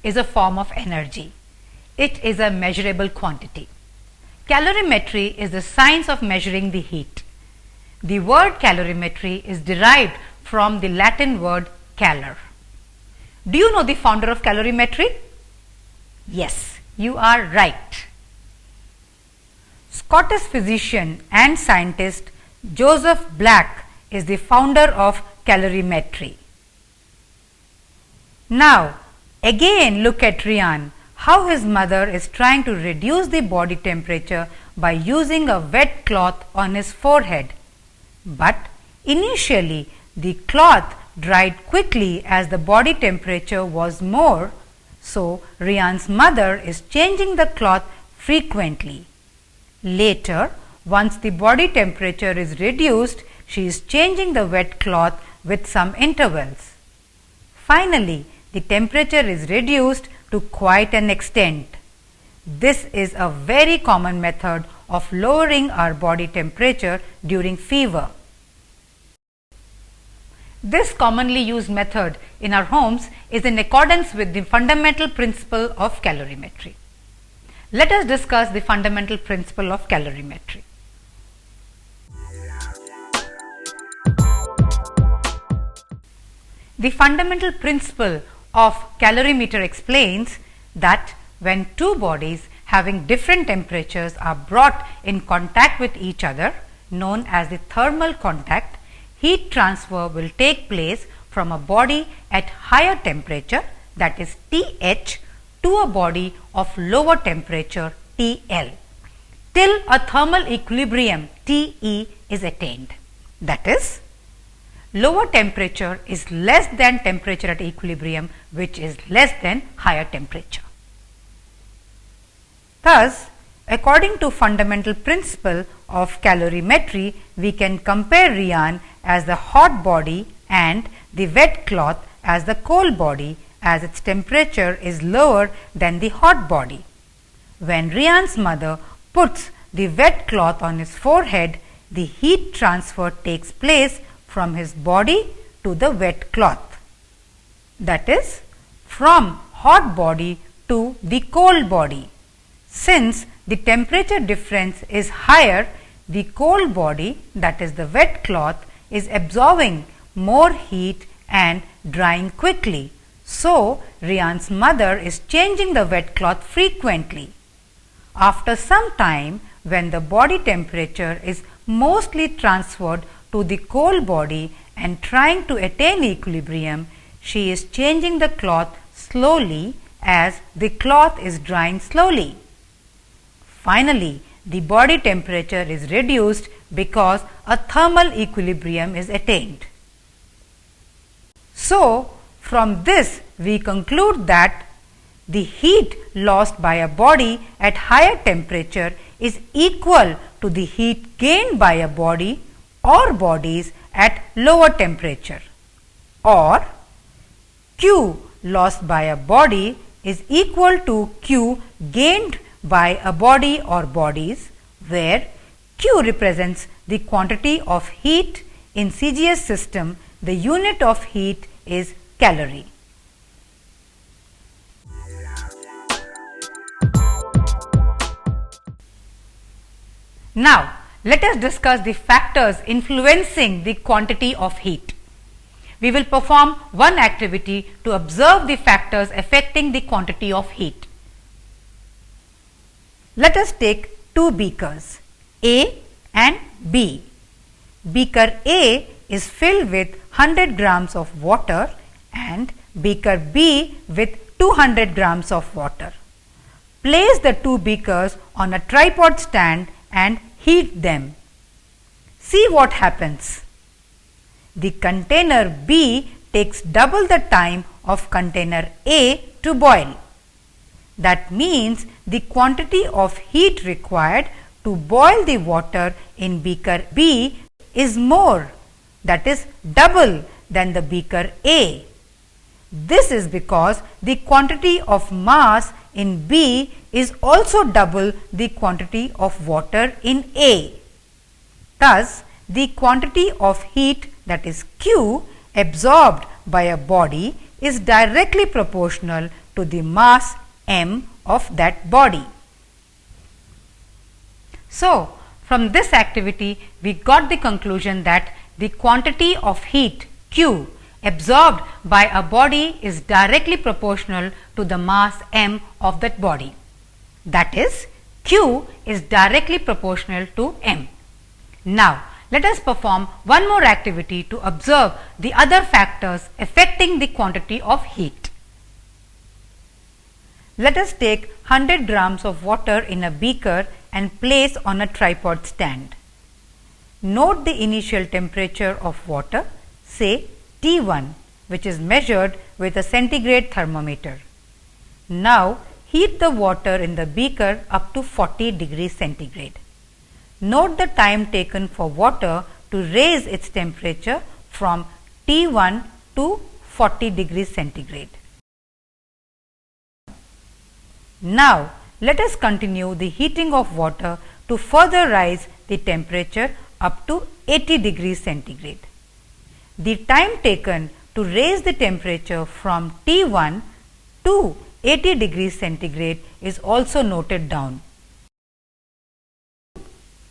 is a form of energy. It is a measurable quantity. Calorimetry is the science of measuring the heat. The word calorimetry is derived from the Latin word calor. Do you know the founder of calorimetry? Yes, you are right. Scottish physician and scientist Joseph Black is the founder of calorimetry. Now, again look at Ryan, how his mother is trying to reduce the body temperature by using a wet cloth on his forehead. But initially, the cloth dried quickly as the body temperature was more, so Ryan's mother is changing the cloth frequently. Later, once the body temperature is reduced, she is changing the wet cloth with some intervals. Finally, the temperature is reduced to quite an extent. This is a very common method of lowering our body temperature during fever. This commonly used method in our homes is in accordance with the fundamental principle of calorimetry. Let us discuss the fundamental principle of calorimetry. The fundamental principle of calorimeter explains that when two bodies having different temperatures are brought in contact with each other, known as the thermal contact, heat transfer will take place from a body at higher temperature, that is Th, to a body of lower temperature TL, till a thermal equilibrium Te is attained. That is, lower temperature is less than temperature at equilibrium, which is less than higher temperature. Thus, according to fundamental principle of calorimetry, we can compare Ryan as the hot body and the wet cloth as the cold body, as its temperature is lower than the hot body. When Ryan's mother puts the wet cloth on his forehead, the heat transfer takes place from his body to the wet cloth. That is, from hot body to the cold body. Since the temperature difference is higher, the cold body, that is the wet cloth, is absorbing more heat and drying quickly. So, Ryan's mother is changing the wet cloth frequently. After some time, when the body temperature is mostly transferred to the cold body and trying to attain equilibrium, she is changing the cloth slowly as the cloth is drying slowly. Finally, the body temperature is reduced because a thermal equilibrium is attained. So, from this we conclude that the heat lost by a body at higher temperature is equal to the heat gained by a body or bodies at lower temperature, or Q lost by a body is equal to Q gained by a body or bodies, where Q represents the quantity of heat. In CGS system, the unit of heat is calorie. Now, let us discuss the factors influencing the quantity of heat. We will perform one activity to observe the factors affecting the quantity of heat. Let us take two beakers, A and B. Beaker A is filled with 100 grams of water and beaker B with 200 grams of water. Place the two beakers on a tripod stand and heat them. See what happens. The container B takes double the time of container A to boil. That means the quantity of heat required to boil the water in beaker B is more, that is double than the beaker A. This is because the quantity of mass in B is also double the quantity of water in A. Thus, the quantity of heat, that is Q, absorbed by a body is directly proportional to the mass m of that body. So, from this activity we got the conclusion that the quantity of heat Q absorbed by a body is directly proportional to the mass m of that body. That is, Q is directly proportional to m. Now, let us perform one more activity to observe the other factors affecting the quantity of heat. Let us take 100 grams of water in a beaker and place on a tripod stand. Note the initial temperature of water, say T1, which is measured with a centigrade thermometer. Now, heat the water in the beaker up to 40 degrees centigrade. Note the time taken for water to raise its temperature from T1 to 40 degrees centigrade. Now, let us continue the heating of water to further rise the temperature up to 80 degrees centigrade. The time taken to raise the temperature from T1 to 80 degrees centigrade is also noted down.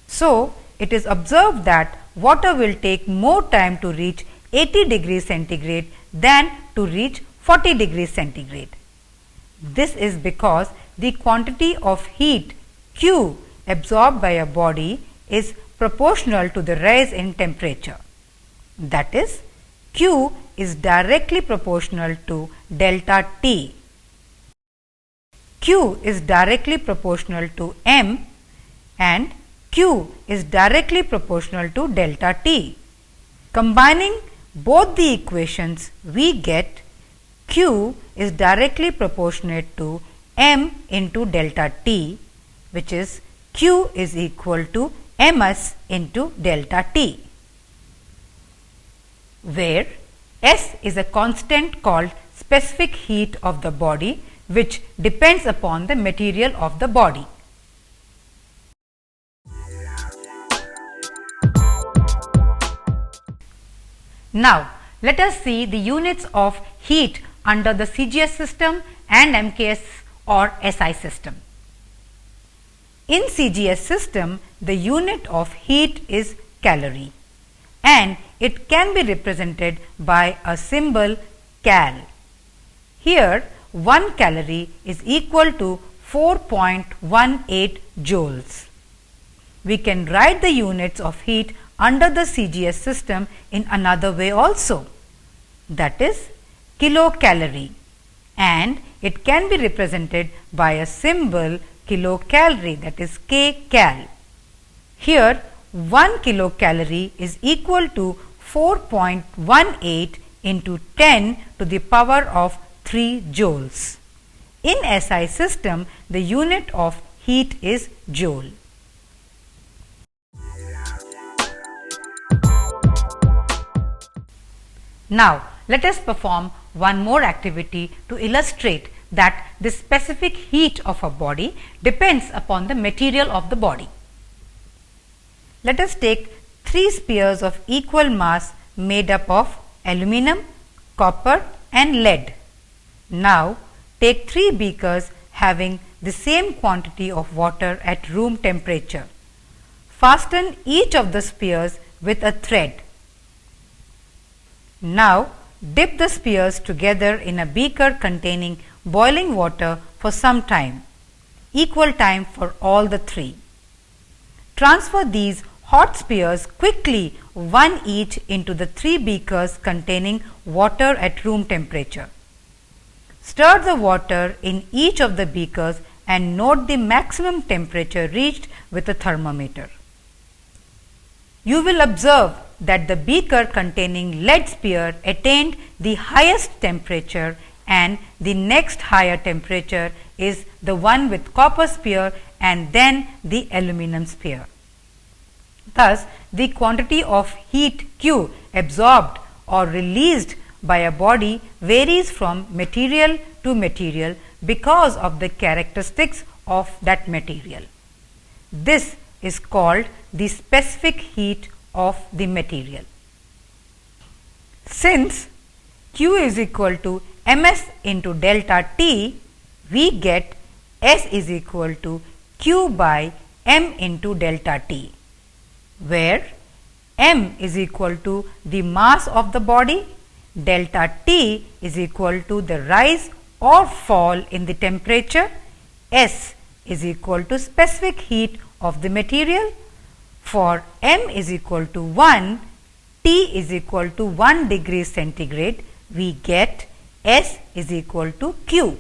So, it is observed that water will take more time to reach 80 degrees centigrade than to reach 40 degrees centigrade. This is because the quantity of heat Q absorbed by a body is proportional to the rise in temperature. That is, Q is directly proportional to delta T. Q is directly proportional to m and Q is directly proportional to delta T. Combining both the equations, we get Q is directly proportionate to m into delta T, which is Q is equal to ms into delta T, where S is a constant called specific heat of the body, which depends upon the material of the body. Now, let us see the units of heat under the CGS system and MKS or SI system. In CGS system, the unit of heat is calorie and it can be represented by a symbol cal. Here, 1 calorie is equal to 4.18 joules. We can write the units of heat under the CGS system in another way also, that is kilocalorie, and it can be represented by a symbol kilocalorie, that is kcal. Here 1 kilocalorie is equal to 4.18 into 10 to the power of 3 joules. In SI system, the unit of heat is joule. Now, let us perform one more activity to illustrate that the specific heat of a body depends upon the material of the body. Let us take 3 spheres of equal mass made up of aluminum, copper and lead. Now, take 3 beakers having the same quantity of water at room temperature. Fasten each of the spheres with a thread. Now, dip the spheres together in a beaker containing boiling water for some time, equal time for all the 3. Transfer these hot spheres quickly, one each, into the 3 beakers containing water at room temperature. Stir the water in each of the beakers and note the maximum temperature reached with a thermometer. You will observe that the beaker containing lead sphere attained the highest temperature and the next higher temperature is the one with copper sphere and then the aluminum sphere. Thus, the quantity of heat Q absorbed or released by a body varies from material to material because of the characteristics of that material. This is called the specific heat of the material. Since Q is equal to ms into delta T, we get S is equal to Q by m into delta T, where m is equal to the mass of the body, delta T is equal to the rise or fall in the temperature, S is equal to specific heat of the material. For m is equal to 1, T is equal to 1 degree centigrade, we get S is equal to Q.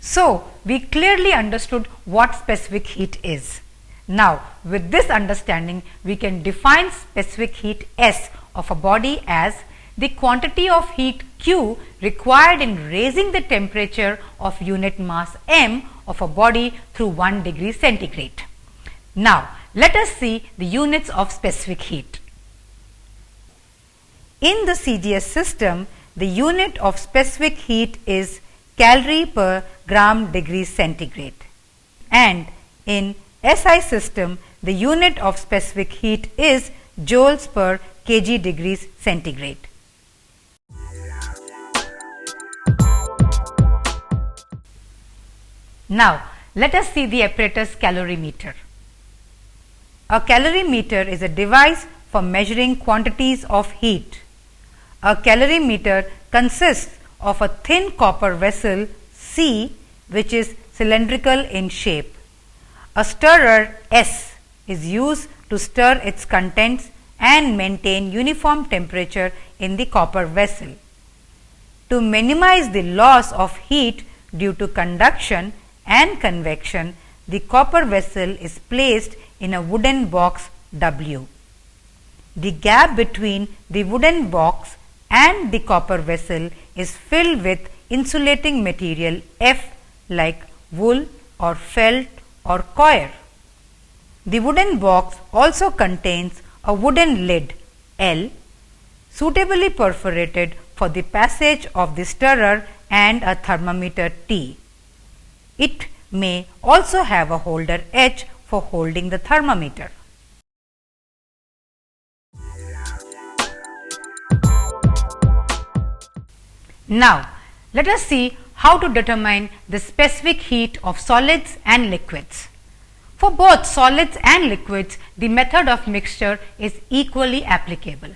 So, we clearly understood what specific heat is. Now, with this understanding, we can define specific heat S of a body as the quantity of heat Q required in raising the temperature of unit mass m of a body through 1 degree centigrade. Now, let us see the units of specific heat. In the CGS system, the unit of specific heat is calorie per gram degree centigrade, and in SI system, the unit of specific heat is joules per kg degrees centigrade. Now, let us see the apparatus calorimeter. A calorimeter is a device for measuring quantities of heat. A calorimeter consists of a thin copper vessel C, which is cylindrical in shape. A stirrer S is used to stir its contents and maintain uniform temperature in the copper vessel. To minimize the loss of heat due to conduction and convection, the copper vessel is placed in a wooden box W. The gap between the wooden box and the copper vessel is filled with insulating material F, like wool or felt or coir. The wooden box also contains a wooden lid L, suitably perforated for the passage of the stirrer, and a thermometer T. It may also have a holder H for holding the thermometer. Now, let us see how to determine the specific heat of solids and liquids. For both solids and liquids, the method of mixture is equally applicable.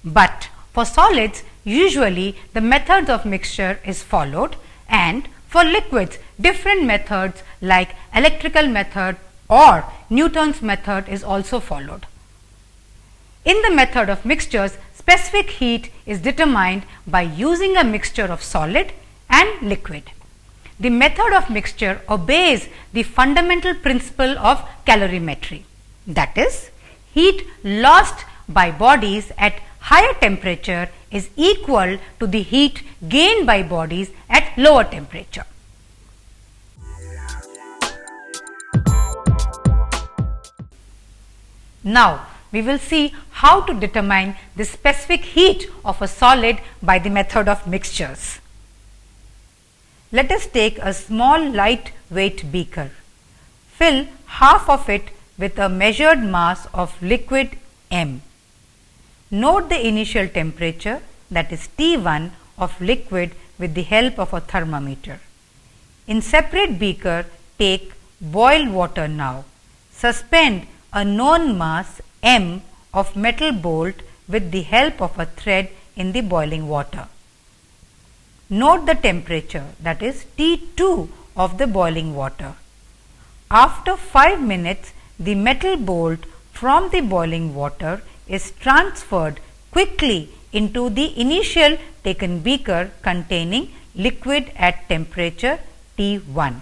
But for solids, usually the method of mixture is followed, and for liquids, different methods like electrical method or Newton's method is also followed. In the method of mixtures, specific heat is determined by using a mixture of solid and liquid. The method of mixture obeys the fundamental principle of calorimetry, that is, heat lost by bodies at higher temperature is equal to the heat gained by bodies at lower temperature. Now, we will see how to determine the specific heat of a solid by the method of mixtures. Let us take a small lightweight beaker. Fill half of it with a measured mass of liquid M. Note the initial temperature, that is T1 of liquid, with the help of a thermometer. In separate beaker, take boiled water now. Suspend a known mass M of metal bolt with the help of a thread in the boiling water. Note the temperature, that is T2 of the boiling water. After 5 minutes, the metal bolt from the boiling water is transferred quickly into the initial taken beaker containing liquid at temperature T1.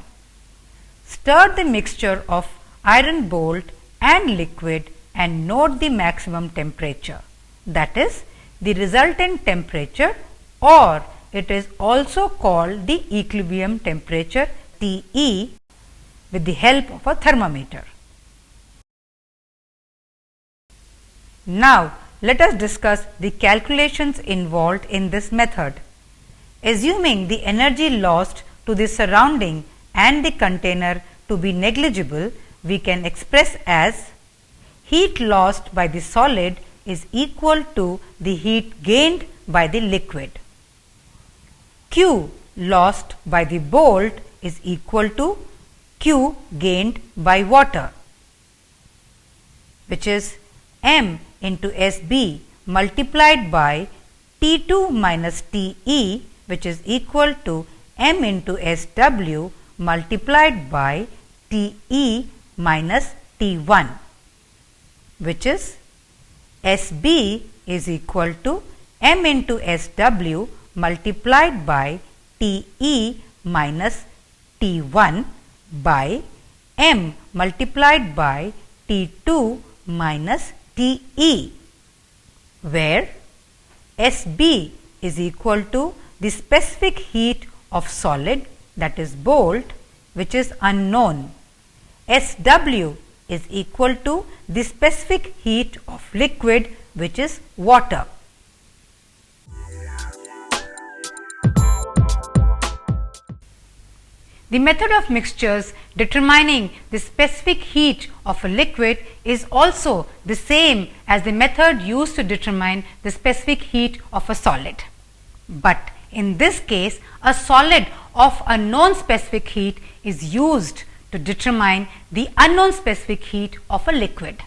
Stir the mixture of iron bolt and liquid and note the maximum temperature, that is the resultant temperature, or it is also called the equilibrium temperature TE, with the help of a thermometer. Now, let us discuss the calculations involved in this method. Assuming the energy lost to the surrounding and the container to be negligible, we can express as heat lost by the solid is equal to the heat gained by the liquid. Q lost by the bolt is equal to Q gained by water, which is m into SB multiplied by T2 minus TE, which is equal to m into SW multiplied by TE minus T1, which is SB is equal to m into SW multiplied by TE minus T1 by m multiplied by T2 minus TE, where SB is equal to the specific heat of solid, that is bolt, which is unknown. SW is equal to the specific heat of liquid, which is water. The method of mixtures determining the specific heat of a liquid is also the same as the method used to determine the specific heat of a solid. But in this case, a solid of a known specific heat is used to determine the unknown specific heat of a liquid.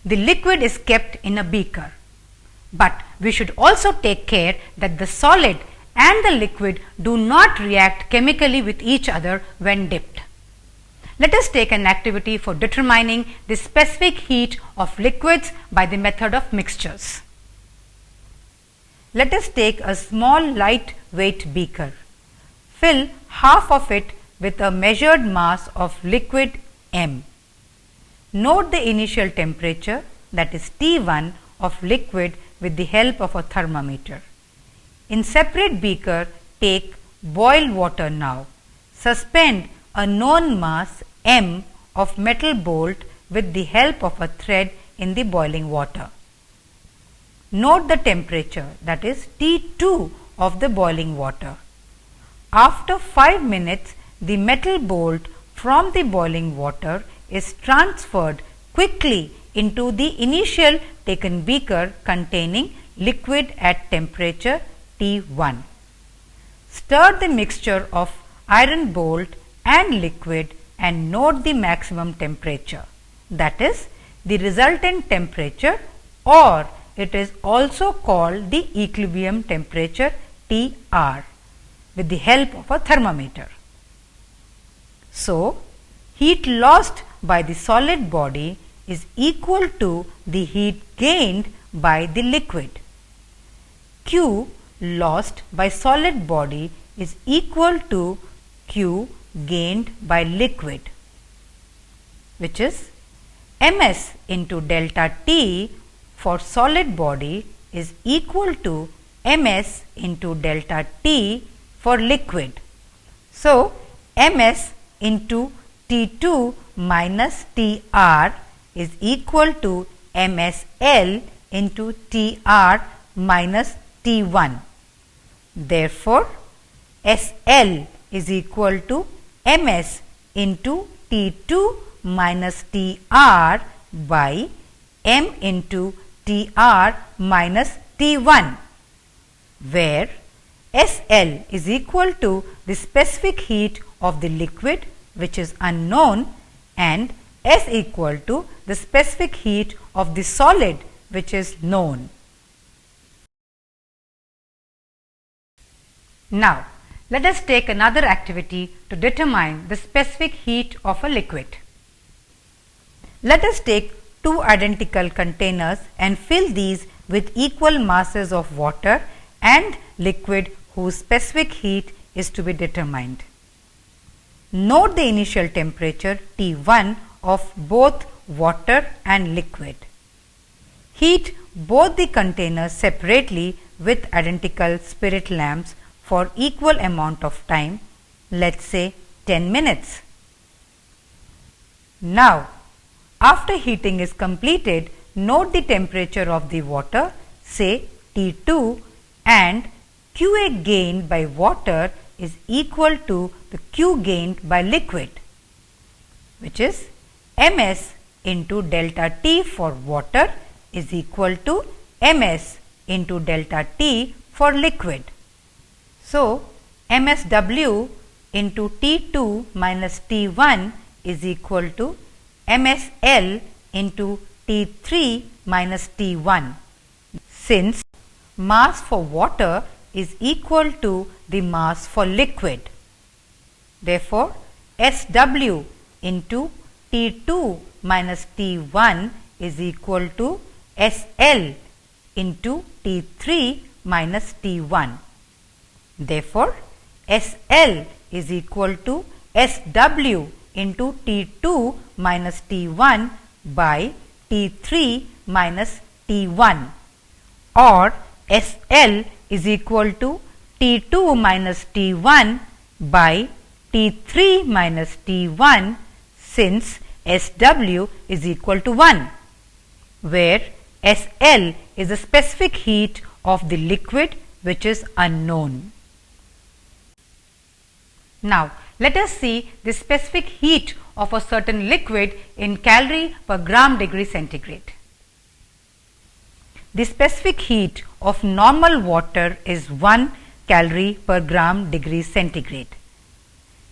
The liquid is kept in a beaker, but we should also take care that the solid and the liquid do not react chemically with each other when dipped. Let us take an activity for determining the specific heat of liquids by the method of mixtures. Let us take a small lightweight beaker. Fill half of it with a measured mass of liquid M. Note the initial temperature, that is T1 of liquid, with the help of a thermometer. In separate beaker, take boiled water now. Suspend a known mass M of metal bolt with the help of a thread in the boiling water. Note the temperature, that is T2 of the boiling water. After 5 minutes, the metal bolt from the boiling water is transferred quickly into the initial taken beaker containing liquid at temperature T1. Stir the mixture of iron bolt and liquid and note the maximum temperature, that is the resultant temperature, or it is also called the equilibrium temperature TR, with the help of a thermometer. So, heat lost by the solid body is equal to the heat gained by the liquid. Q lost by solid body is equal to Q gained by liquid, which is Ms into delta T for solid body is equal to Ms into delta T for liquid. So, Ms into T2 minus Tr is equal to MsL into Tr minus T1. Therefore, SL is equal to Ms into T2 minus Tr by M into Tr minus T1, where SL is equal to the specific heat of the liquid, which is unknown, and S equal to the specific heat of the solid, which is known. Now, let us take another activity to determine the specific heat of a liquid. Let us take two identical containers and fill these with equal masses of water and liquid whose specific heat is to be determined. Note the initial temperature T1 of both water and liquid. Heat both the containers separately with identical spirit lamps for equal amount of time, let us say 10 minutes. Now, after heating is completed, note the temperature of the water, say T2, and QA gained by water is equal to the Q gained by liquid, which is Ms into delta T for water is equal to ms into delta T for liquid. So, MSW into T2 minus T1 is equal to MSL into T3 minus T1. Since mass for water is equal to the mass for liquid, therefore, SW into T2 minus T1 is equal to SL into T3 minus T1. Therefore, SL is equal to SW into T2 minus T1 by T3 minus T1, or SL is equal to T2 minus T1 by T3 minus T1, since SW is equal to 1, where SL is the specific heat of the liquid which is unknown. Now, let us see the specific heat of a certain liquid in calorie per gram degree centigrade. The specific heat of normal water is 1 calorie per gram degree centigrade.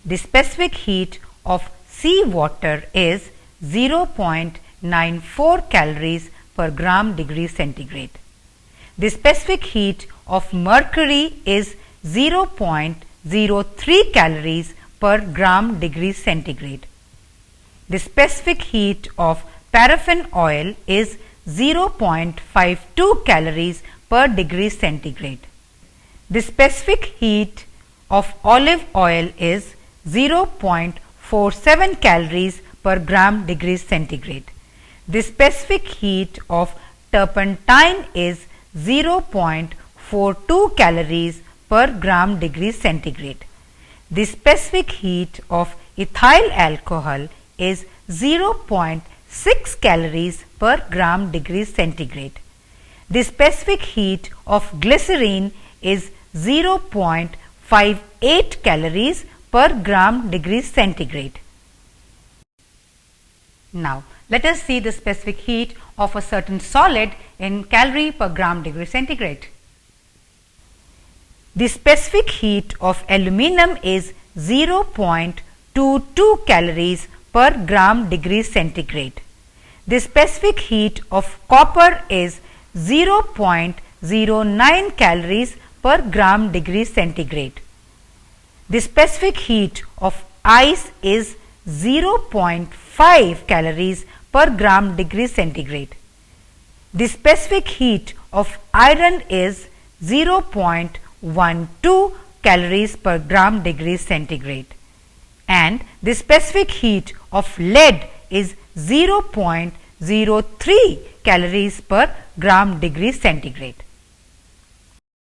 The specific heat of sea water is 0.94 calories per gram degree centigrade. The specific heat of mercury is 0.03 calories per gram degree centigrade. The specific heat of paraffin oil is 0.52 calories per degree centigrade. The specific heat of olive oil is 0.47 calories per gram degree centigrade. The specific heat of turpentine is 0.42 calories per gram degree centigrade. The specific heat of ethyl alcohol is 0.6 calories per gram degree centigrade. The specific heat of glycerine is 0.58 calories per gram degree centigrade. Now, let us see the specific heat of a certain solid in calorie per gram degree centigrade. The specific heat of aluminum is 0.22 calories per gram degree centigrade. The specific heat of copper is 0.09 calories per gram degree centigrade. The specific heat of ice is 0.5 calories per gram degree centigrade. The specific heat of iron is 0.12 calories per gram degree centigrade, and the specific heat of lead is 0.03 calories per gram degree centigrade.